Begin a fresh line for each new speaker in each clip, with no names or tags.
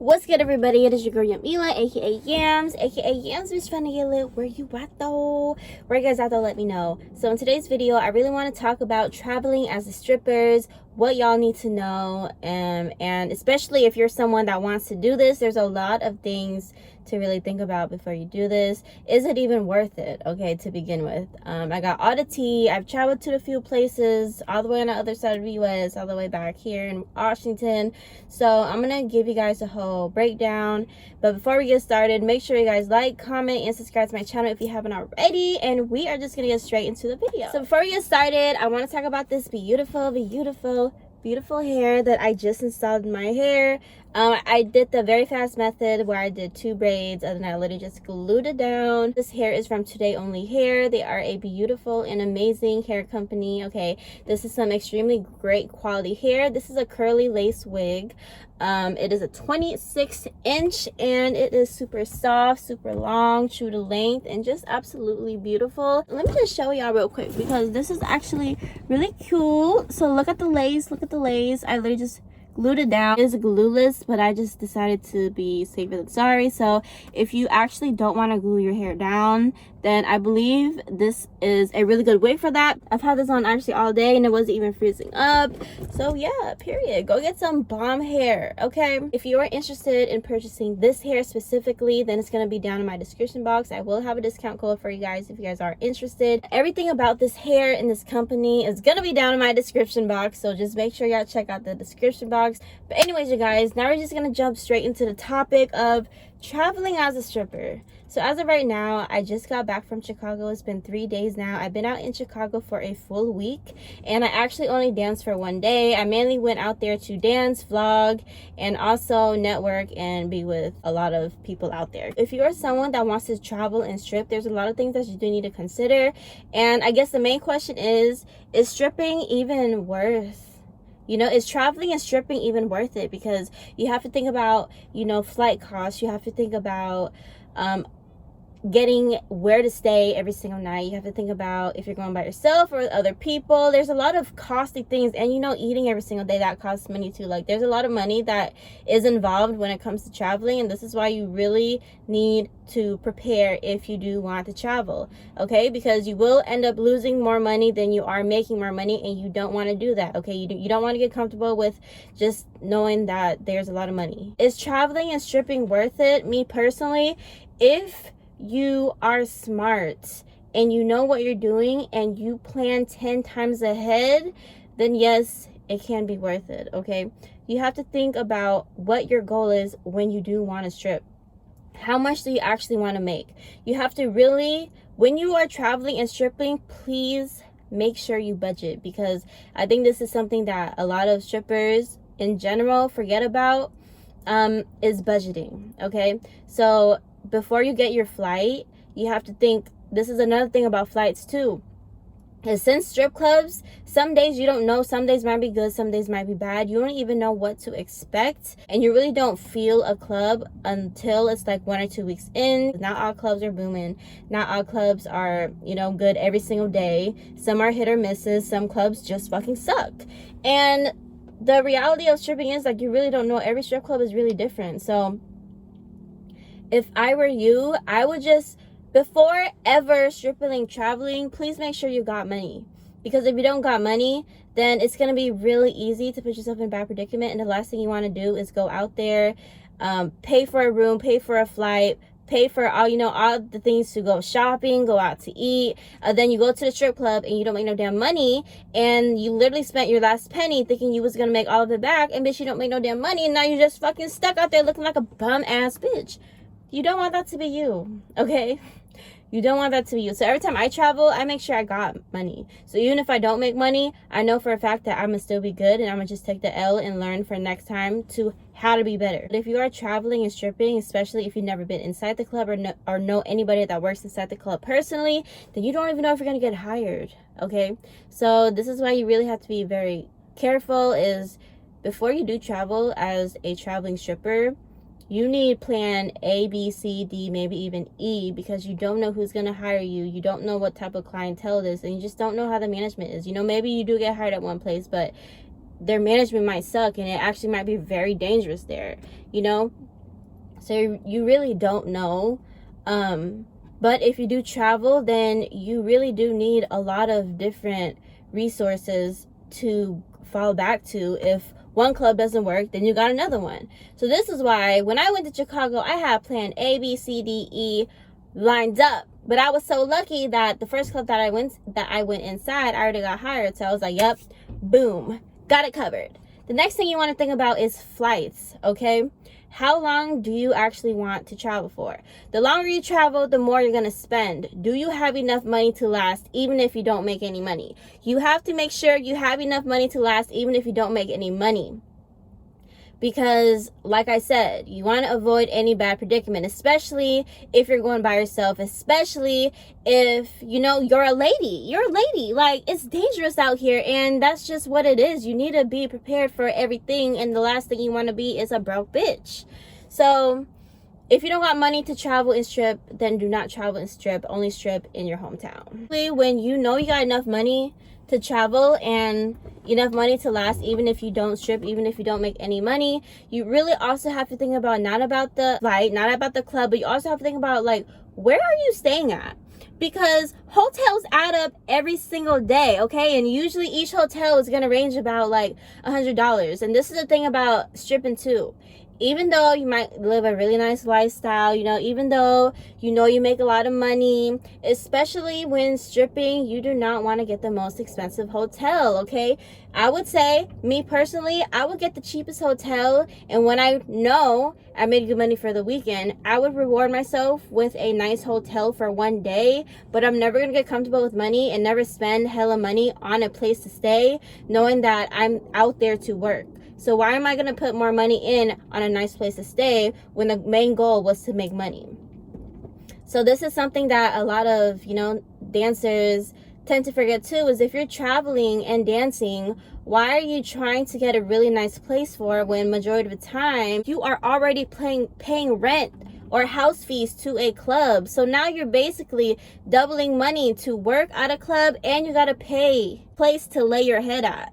What's good, everybody? It is your girl Yamila, aka Yams, aka Yams bitch finna get lit. Where you at though? Where you guys at though? Let me know. So in today's video, I really want to talk about traveling as a strippers, what y'all need to know, and especially if you're someone that wants to do this, there's a lot of things to really think about before you do this. Is it even worth it? Okay, to begin with, I got all the tea. I've traveled to a few places, all the way on the other side of the US, all the way back here in Washington. So I'm gonna give you guys a whole breakdown. But before we get started, make sure you guys like, comment, and subscribe to my channel if you haven't already. And we are just gonna get straight into the video. So before we get started, I want to talk about this beautiful hair that I just installed in my hair. I did the very fast method where I did 2 braids and then I literally just glued it down. This hair is from TodayOnly hair. They are a beautiful and amazing hair company. Okay, this is some extremely great quality hair. This is a curly lace wig. It is a 26-inch and it is super soft, super long, true to length, and just absolutely beautiful. Let me just show y'all real quick because this is actually really cool. So look at the lace, I literally just glued it down. It is glueless, but I just decided to be safer than sorry. So if you actually don't want to glue your hair down, then I believe this is a really good wig for that. I've had this on actually all day and it wasn't even freezing up. So yeah, period. Go get some bomb hair, okay? If you are interested in purchasing this hair specifically, then it's going to be down in my description box. I will have a discount code for you guys if you guys are interested. Everything about this hair and this company is going to be down in my description box. So just make sure y'all check out the description box. But anyways, you guys, now we're just going to jump straight into the topic of traveling as a stripper. So as of right now, I just got back from Chicago. It's been 3 days now. I've been out in Chicago for a full week and I actually only danced for 1 day. I mainly went out there to dance, vlog, and also network and be with a lot of people out there. If you are someone that wants to travel and strip, there's a lot of things that you do need to consider. And I guess the main question is stripping even worth? You know, is traveling and stripping even worth it? Because you have to think about, you know, flight costs. You have to think about getting where to stay every single night. You have to think about if you're going by yourself or with other people. There's a lot of costly things, and you know, eating every single day, that costs money too. Like, there's a lot of money that is involved when it comes to traveling, and this is why you really need to prepare if you do want to travel, okay? Because you will end up losing more money than you are making more money, and you don't want to do that, okay? You don't want to get comfortable with just knowing that there's a lot of money. Is traveling and stripping worth it? Me personally, if you are smart and you know what you're doing and you plan 10 times ahead, then yes, it can be worth it, okay? You have to think about what your goal is when you do want to strip. How much do you actually want to make? You have to really, when you are traveling and stripping, please make sure you budget, because I think this is something that a lot of strippers in general forget about, is budgeting, okay? So before you get your flight, you have to think, this is another thing about flights too, is since strip clubs, some days you don't know, some days might be good, some days might be bad. You don't even know what to expect, and you really don't feel a club until it's like 1 or 2 weeks in. Not all clubs are booming. Not all clubs are, you know, good every single day. Some are hit or misses. Some clubs just fucking suck. And the reality of stripping is, like, you really don't know. Every strip club is really different. So if I were you, I would just, before ever stripping, traveling, please make sure you got money. Because if you don't got money, then it's going to be really easy to put yourself in a bad predicament. And the last thing you want to do is go out there, pay for a room, pay for a flight, pay for all, you know, all the things to go shopping, go out to eat. Then you go to the strip club and you don't make no damn money. And you literally spent your last penny thinking you was going to make all of it back. And bitch, you don't make no damn money. And now you're just fucking stuck out there looking like a bum ass bitch. You don't want that to be you, okay? You don't want that to be you. So every time I travel, I make sure I got money. So even if I don't make money, I know for a fact that I'm going to still be good, and I'm going to just take the L and learn for next time to how to be better. But if you are traveling and stripping, especially if you've never been inside the club or know anybody that works inside the club personally, then you don't even know if you're going to get hired, okay? So this is why you really have to be very careful, is before you do travel as a traveling stripper, you need plan A, B, C, D, maybe even E, because you don't know who's going to hire you. You don't know what type of clientele it is, and you just don't know how the management is. You know, maybe you do get hired at one place, but their management might suck, and it actually might be very dangerous there, you know? So you really don't know. But if you do travel, then you really do need a lot of different resources to fall back to. If one club doesn't work, then you got another one. So this is why when I went to Chicago, I had plan A, B, C, D, E lined up. But I was so lucky that the first club that I went inside, I already got hired. So I was like, yep, boom, got it covered. The next thing you want to think about is flights, okay? How long do you actually want to travel for? The longer you travel, the more you're going to spend. Do you have enough money to last, even if you don't make any money? You have to make sure you have enough money to last, even if you don't make any money. Because, like I said, you want to avoid any bad predicament, especially if you're going by yourself, especially if, you know, you're a lady. You're a lady. Like, it's dangerous out here, and that's just what it is. You need to be prepared for everything, and the last thing you want to be is a broke bitch. So, if you don't got money to travel and strip, then do not travel and strip. Only strip in your hometown. When you know you got enough money to travel and enough money to last, even if you don't strip, even if you don't make any money, you really also have to think about not about the flight, not about the club, but you also have to think about, like, where are you staying at? Because hotels add up every single day, okay? And usually each hotel is going to range about like $100. And this is the thing about stripping too. Even though you might live a really nice lifestyle, you know, even though you know you make a lot of money, especially when stripping, you do not want to get the most expensive hotel, okay? I would say, me personally, I would get the cheapest hotel, and when I know I made good money for the weekend, I would reward myself with a nice hotel for one day, but I'm never going to get comfortable with money and never spend hella money on a place to stay, knowing that I'm out there to work. So why am I going to put more money in on a nice place to stay when the main goal was to make money? So this is something that a lot of, you know, dancers tend to forget too, is if you're traveling and dancing, why are you trying to get a really nice place for when majority of the time you are already paying rent or house fees to a club? So now you're basically doubling money to work at a club, and you got to pay place to lay your head at.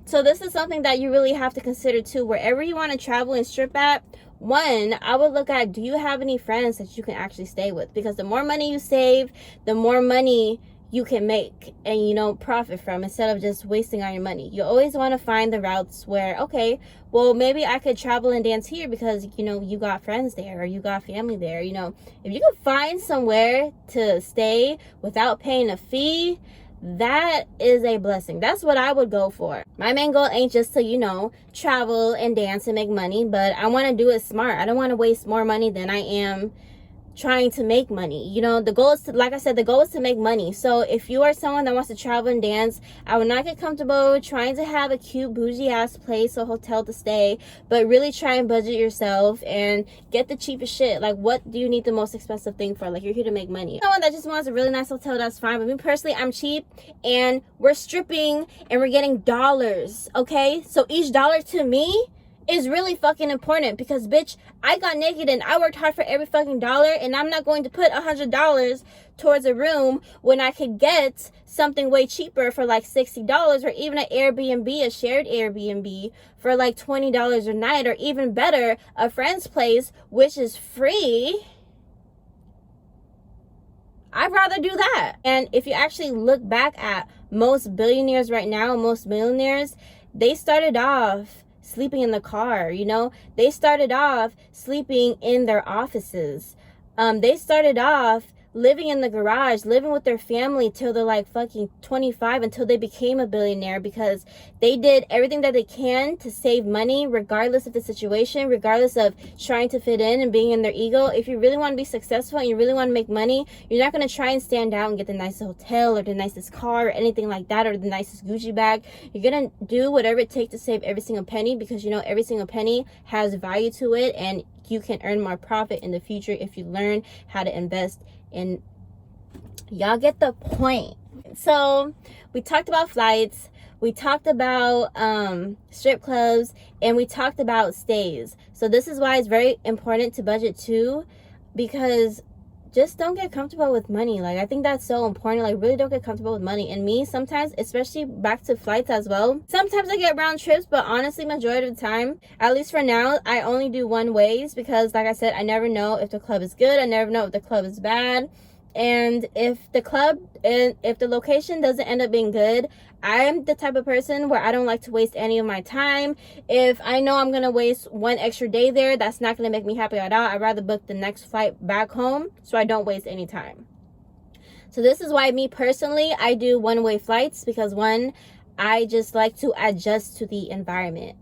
So this is something that you really have to consider too. Wherever you want to travel and strip at, one, I would look at, do you have any friends that you can actually stay with? Because the more money you save, the more money you can make and, you know, profit from, instead of just wasting all your money. You always want to find the routes where, okay, well, maybe I could travel and dance here because, you know, you got friends there or you got family there. You know, if you could find somewhere to stay without paying a fee, that is a blessing. That's what I would go for. My main goal ain't just to, you know, travel and dance and make money, but I want to do it smart. I don't want to waste more money than I am trying to make money. You know, the goal is to, like I said, the goal is to make money. So if you are someone that wants to travel and dance, I would not get comfortable trying to have a cute bougie ass place or hotel to stay, but really try and budget yourself and get the cheapest shit. Like, what do you need the most expensive thing for? Like, you're here to make money. Someone that just wants a really nice hotel, that's fine. But me personally, I'm cheap, and we're stripping and we're getting dollars, okay? So each dollar to me is really fucking important, because bitch, I got naked and I worked hard for every fucking dollar, and I'm not going to put $100 towards a room when I could get something way cheaper for like $60, or even an Airbnb, a shared Airbnb, for like $20 a night, or even better, a friend's place, which is free. I'd rather do that. And if you actually look back at most billionaires right now, most millionaires, they started off sleeping in the car, you know? They started off sleeping in their offices. They started off living in the garage, living with their family till they're like fucking 25, until they became a billionaire, because they did everything that they can to save money, regardless of the situation, regardless of trying to fit in and being in their ego. If you really want to be successful and you really want to make money, you're not going to try and stand out and get the nicest hotel or the nicest car or anything like that, or the nicest Gucci bag. You're going to do whatever it takes to save every single penny, because you know every single penny has value to it, and you can earn more profit in the future if you learn how to invest. And y'all get the point. So we talked about flights, we talked about strip clubs, and we talked about stays. So this is why it's very important to budget too, because just don't get comfortable with money. Like, I think that's so important. Like, really don't get comfortable with money. And me, sometimes, especially back to flights as well, sometimes I get round trips, but honestly, majority of the time, at least for now, I only do one ways, because like I said, I never know if the club is good. I never know if the club is bad. And if the location doesn't end up being good, I'm the type of person where I don't like to waste any of my time. If I know I'm going to waste one extra day there, that's not going to make me happy at all. I'd rather book the next flight back home so I don't waste any time. So this is why me personally, I do one-way flights, because one, I just like to adjust to the environment.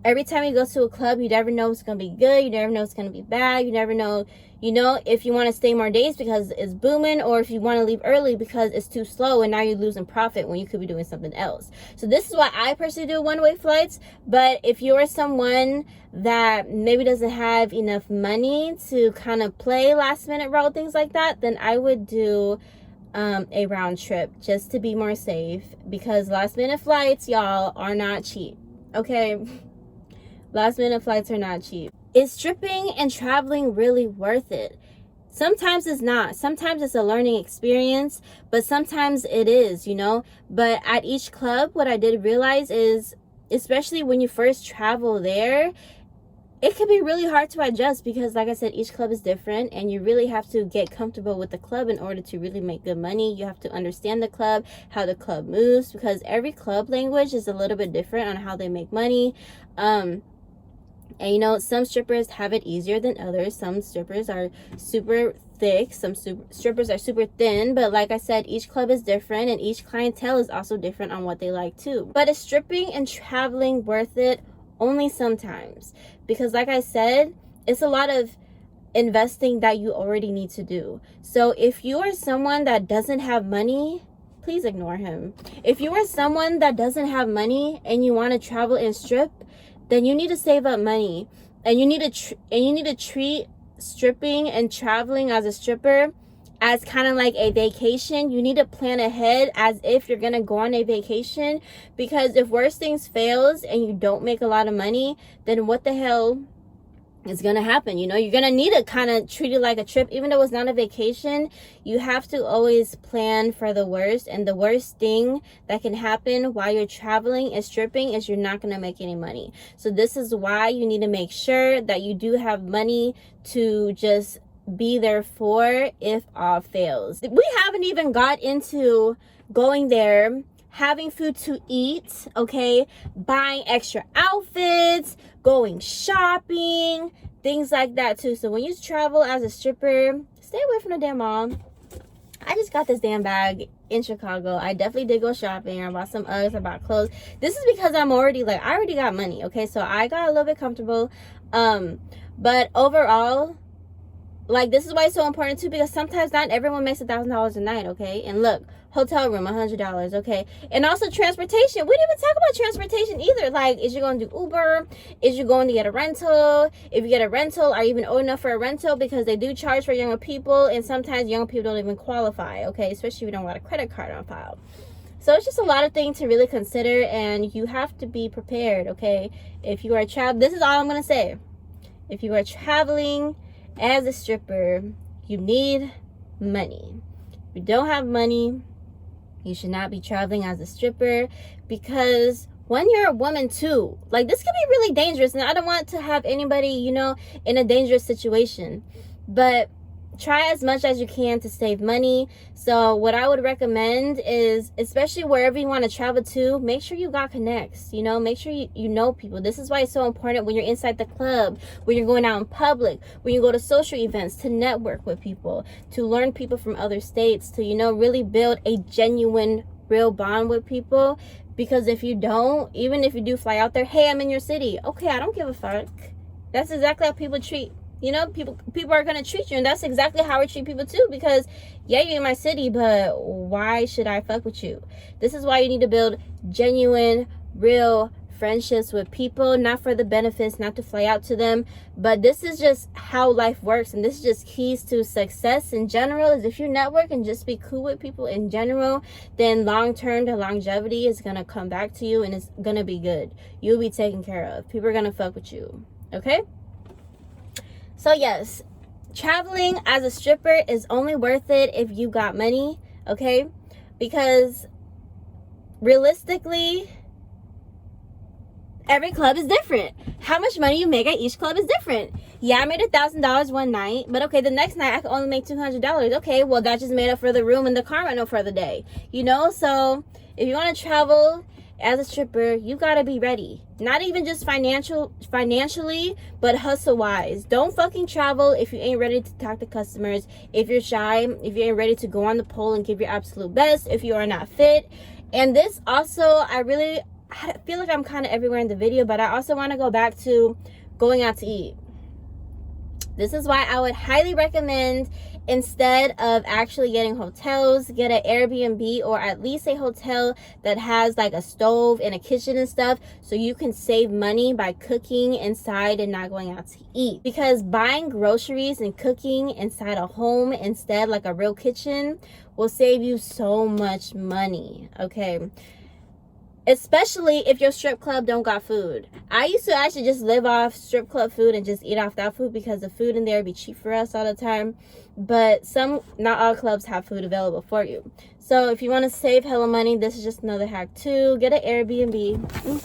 Every time you go to a club, you never know what's going to be good. You never know what's going to be bad. You never know, if you want to stay more days because it's booming, or if you want to leave early because it's too slow and now you're losing profit when you could be doing something else. So this is why I personally do one-way flights. But if you're someone that maybe doesn't have enough money to kind of play last minute roll, things like that, then I would do a round trip just to be more safe, because last minute flights, y'all, are not cheap. Okay. Last minute flights are not cheap. Is stripping and traveling really worth it? Sometimes it's not. Sometimes it's a learning experience, but sometimes it is, But at each club, what I did realize is, especially when you first travel there, it can be really hard to adjust, because like I said, each club is different, and you really have to get comfortable with the club in order to really make good money. You have to understand the club, how the club moves, because every club language is a little bit different on how they make money. And some strippers have it easier than others. Some strippers are super thick, some strippers are super thin. But like I said, each club is different, and each clientele is also different on what they like too. But is stripping and traveling worth it? Only sometimes, because like I said, it's a lot of investing that you already need to do. So if you are someone that doesn't have money, please ignore him. If you are someone that doesn't have money and you want to travel and strip, then you need to save up money, and you need to treat stripping and traveling as a stripper as kind of like a vacation. You need to plan ahead as if you're gonna go on a vacation, because if worst things fails and you don't make a lot of money, then what the hell is gonna happen? You're gonna need to kind of treat it like a trip. Even though it's not a vacation, you have to always plan for the worst, and the worst thing that can happen while you're traveling and stripping is you're not gonna make any money. So this is why you need to make sure that you do have money to just be there for if all fails. We haven't even got into going there, having food to eat, okay, buying extra outfits, going shopping, things like that too. So when you travel as a stripper, stay away from the damn mall. I just got this damn bag in Chicago. I definitely did go shopping. I bought some Uggs, I bought clothes. This is because I already got money, okay? So I got a little bit comfortable. But overall, this is why it's so important too, because sometimes not everyone makes $1,000 a night, okay? And look, hotel room, $100, okay? And also transportation. We didn't even talk about transportation either. Is you going to do Uber? Is you going to get a rental? If you get a rental, are you even old enough for a rental? Because they do charge for younger people, and sometimes young people don't even qualify, okay? Especially if you don't got a credit card on file. So it's just a lot of things to really consider, and you have to be prepared, okay? If you are this is all I'm going to say. If you are traveling as a stripper, you need money. If you don't have money, you should not be traveling as a stripper, because when you're a woman too, this can be really dangerous, and I don't want to have anybody, in a dangerous situation. But try as much as you can to save money. So what I would recommend is, especially wherever you want to travel to, make sure you got connects, make sure you know people. This is why it's so important when you're inside the club, when you're going out in public, when you go to social events, to network with people, to learn people from other states, to, really build a genuine, real bond with people. Because if you don't, even if you do fly out there, hey, I'm in your city. Okay, I don't give a fuck. That's exactly how people treat people are going to treat you, and that's exactly how we treat people too, because yeah, you're in my city, but why should I fuck with you? This is why you need to build genuine, real friendships with people, not for the benefits, not to fly out to them, but this is just how life works, and this is just keys to success in general. Is if you network and just be cool with people in general, then long term, the longevity is going to come back to you, and it's going to be good. You'll be taken care of. People are going to fuck with you, okay? So yes, traveling as a stripper is only worth it if you got money, okay? Because realistically, every club is different. How much money you make at each club is different. Yeah, I made $1,000 one night, but okay, the next night I could only make $200. Okay, well, that just made up for the room and the car rental for the day, you know? So if you want to travel as a stripper, you gotta be ready. Not even just financially, but hustle wise. Don't fucking travel if you ain't ready to talk to customers, if you're shy, if you ain't ready to go on the pole and give your absolute best, if you are not fit. And this also, I feel like I'm kind of everywhere in the video, but I also want to go back to going out to eat. This is why I would highly recommend, instead of actually getting hotels, get an Airbnb, or at least a hotel that has like a stove and a kitchen and stuff, so you can save money by cooking inside and not going out to eat. Because buying groceries and cooking inside a home instead, like a real kitchen, will save you so much money, okay? Especially if your strip club don't got food. I used to actually just live off strip club food and just eat off that food because the food in there would be cheap for us all the time. But not all clubs have food available for you. So if you want to save hella money, this is just another hack too. Get an Airbnb.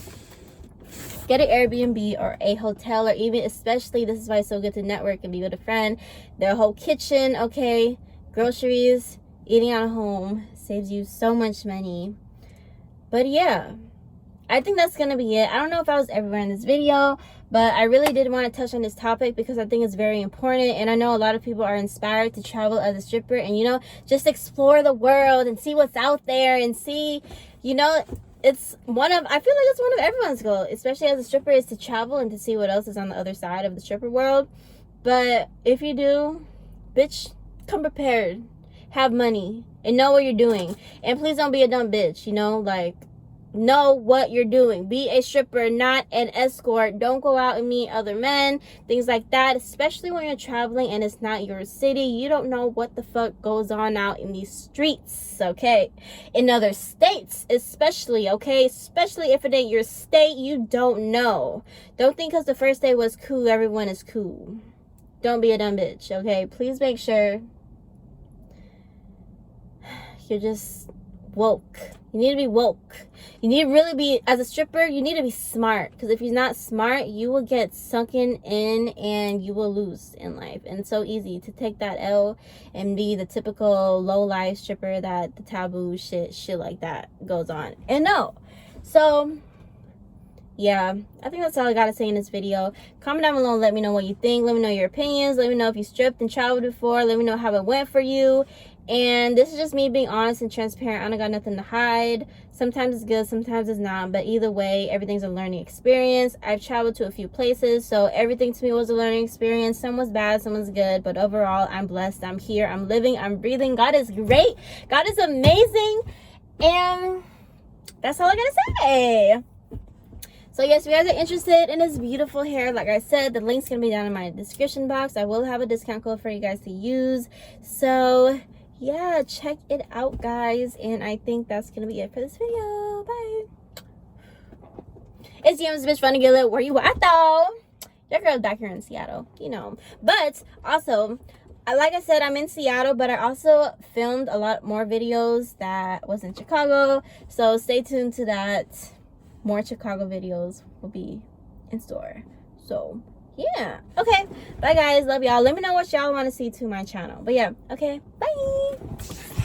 Get an Airbnb or a hotel, or even, especially, this is why it's so good to network and be with a friend. Their whole kitchen, okay? Groceries, eating at home saves you so much money. But yeah, I think that's going to be it. I don't know if I was everywhere in this video, but I really did want to touch on this topic because I think it's very important. And I know a lot of people are inspired to travel as a stripper and, you know, just explore the world and see what's out there and see, you know, I feel like it's one of everyone's goal, especially as a stripper, is to travel and to see what else is on the other side of the stripper world. But if you do, bitch, come prepared. Have money and know what you're doing, and please don't be a dumb bitch, you know, like, know what you're doing. Be a stripper, not an escort. Don't go out and meet other men, things like that, especially when you're traveling and it's not your city. You don't know what the fuck goes on out in these streets, okay? In other states especially, okay? Especially if it ain't your state, you don't know. Don't think because the first day was cool, everyone is cool. Don't be a dumb bitch, okay? Please make sure you're just woke. You need to be woke. You need to really be, as a stripper, you need to be smart. Because if you're not smart, you will get sunken in and you will lose in life. And it's so easy to take that L and be the typical low-life stripper that the taboo shit like that goes on. And no. So, yeah, I think that's all I gotta say in this video. Comment down below and let me know what you think. Let me know your opinions. Let me know if you stripped and traveled before. Let me know how it went for you. And this is just me being honest and transparent. I don't got nothing to hide. Sometimes it's good, sometimes it's not, but either way, everything's a learning experience. I've traveled to a few places, so everything to me was a learning experience. Some was bad, some was good, but overall, I'm blessed. I'm here, I'm living, I'm breathing. God is great. God is amazing. And that's all I gotta say. So yes, if you guys are interested in this beautiful hair, like I said, the link's gonna be down in my description box. I will have a discount code for you guys to use. So yeah, check it out, guys. And I think that's gonna be it for this video. Bye. It's Yamz, bitch, funny girl. Where you at though? Your girl's back here in Seattle, you know. But also, like I said, I'm in Seattle, but I also filmed a lot more videos that was in Chicago. So stay tuned to that. More Chicago videos will be in store. So yeah, okay, bye guys, love y'all. Let me know what y'all want to see to my channel. But yeah, okay, bye.